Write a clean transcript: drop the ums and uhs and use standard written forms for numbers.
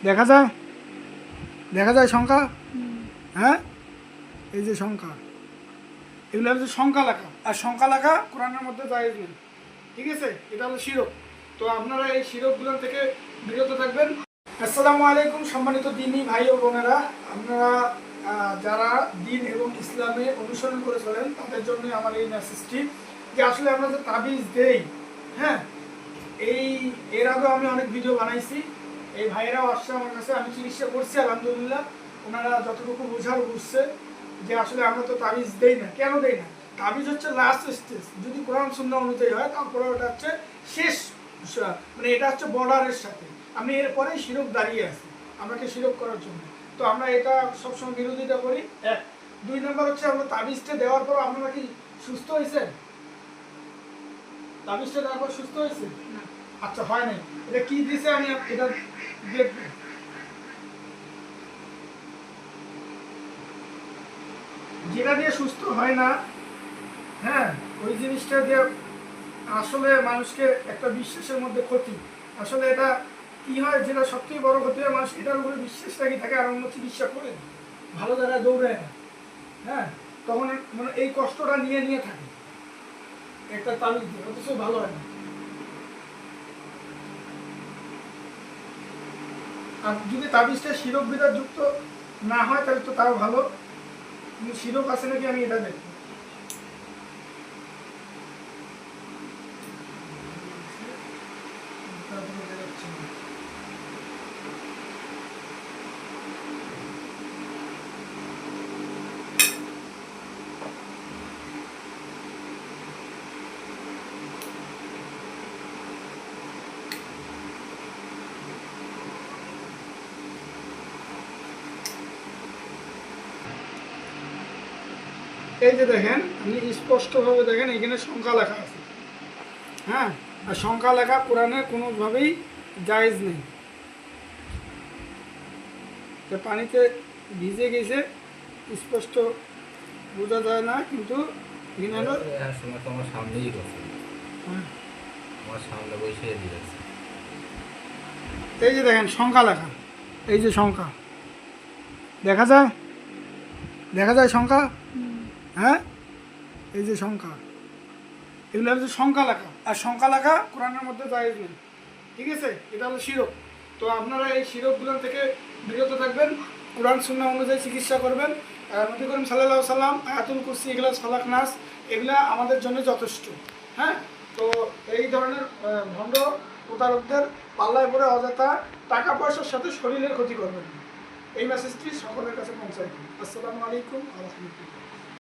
দেখা যায়, দেখা যায় সংখ্যা। হ্যাঁ, এই যে সংখ্যা, এগুলো হচ্ছে সংখ্যা লেখা, আর সংখ্যা লেখা কোরআনের মধ্যে জায়েজ নেই। ঠিক আছে, এটা হলো শিরক। তো আপনারা এই শিরকগুলো থেকে বিরত থাকবেন। আসসালামু আলাইকুম সম্মানিত দিনী ভাই ও বোনেরা, আপনারা যারা দিন এবং ইসলামে অনুসরণ করে চলেন তাদের জন্য আমার এই মেসেজটি, যে আসলে আমরা যে তাবিজ দেই, হ্যাঁ, এর আগেও আমি অনেক ভিডিও বানাইছি। এই ভাইয়েরাও আসছে আমার কাছে, আমি চিকিৎসা করছি আলহামদুলিল্লাহ। ওনারা যতটুকু বোঝার বুঝছে যে আসলে আমরা তো তাবিজ দেই না। কেন দেই না? তাবিজ হচ্ছে লাস্ট স্টেজ, যদি কোরআন সুন্নাহ অনুযায়ী হয় তারপরে ওটা হচ্ছে শেষ, মানে এটা হচ্ছে বর্ডারের সাথে। আমি এরপরেই শিরক দাঁড়িয়ে আছি আমাকে শিরক করার জন্য। তো আমরা এটা সবসময় বিরোধিতা করি। এক, দুই নম্বর হচ্ছে আমরা তাবিজটা দেওয়ার পর আপনারা কি সুস্থ হয়েছেন? তাবিজটা দেওয়ার পর সুস্থ হয়েছে? আচ্ছা, হয় নাই। এটা কি দিছে আমি এটা দেখবো। যেটা দিয়ে সুস্থ হয় না, হ্যাঁ, ওই জিনিসটা দিয়ে আসলে মানুষকে একটা বিশ্বাসের মধ্যে ক্ষতি। আসলে এটা কি হয়, যেটা সবথেকে বড় ক্ষতি হয়, মানুষ এটার উপরে বিশ্বাস রাখি থাকে আর অন্য চিকিৎসা করে না, ভালো জায়গায় দৌড়ায় না। হ্যাঁ, তখন মানে এই কষ্টটা নিয়ে নিয়ে থাকে একটা তাবিজ দিয়ে, অথচ ভালো হয় না। আর যদি তাবিজটা শিরক বিদার যুক্ত না হয় তাহলে তো তাও ভালো, কিন্তু শিরক আছে নাকি আমি এটা দেখি। এই যে দেখেন, আপনি স্পষ্টভাবে দেখেন এখানে সংখ্যা লেখা আছে। হ্যাঁ, আর সংখ্যা লেখা কোরআনে কোনোভাবেই জায়েজ নেই। পানিতে ভিজে গেছে, স্পষ্ট বোঝা যায় না, কিন্তু এখানে হলো তোমার সামনেই গেছে, হ্যাঁ, আমার সামনে বসে দিয়েছে। এই যে দেখেন সংখ্যা লেখা, এই যে সংখ্যা দেখা যায়, দেখা যায় সংখ্যা। হ্যাঁ, এই যে সংখ্যা, এগুলো হচ্ছে সংখ্যা লেখা, আর সংখ্যা লেখা কোরআনের মধ্যে জায়েজ নেই। ঠিক আছে, এটা হলো শিরক। তো আপনারা এই শিরকগুলো থেকে বিরত থাকবেন, কোরআন সুন্নাহ অনুযায়ী চিকিৎসা করবেন। নবী করিম সাল্লাল্লাহু আলাইহি সাল্লাম, আয়াতুল কুরসি, এগুলো ফালাক নাস, এগুলা আমাদের জন্য যথেষ্ট। হ্যাঁ, তো এই ধরনের ভণ্ড প্রতারকদের পাল্লায় পড়ে অযথা টাকা পয়সার সাথে শরীরের ক্ষতি করবেন না। এই মেসেজটি সকলের কাছে পৌঁছায় দিন। আসসালামু আলাইকুম ওয়া রাহমাতুল্লাহ।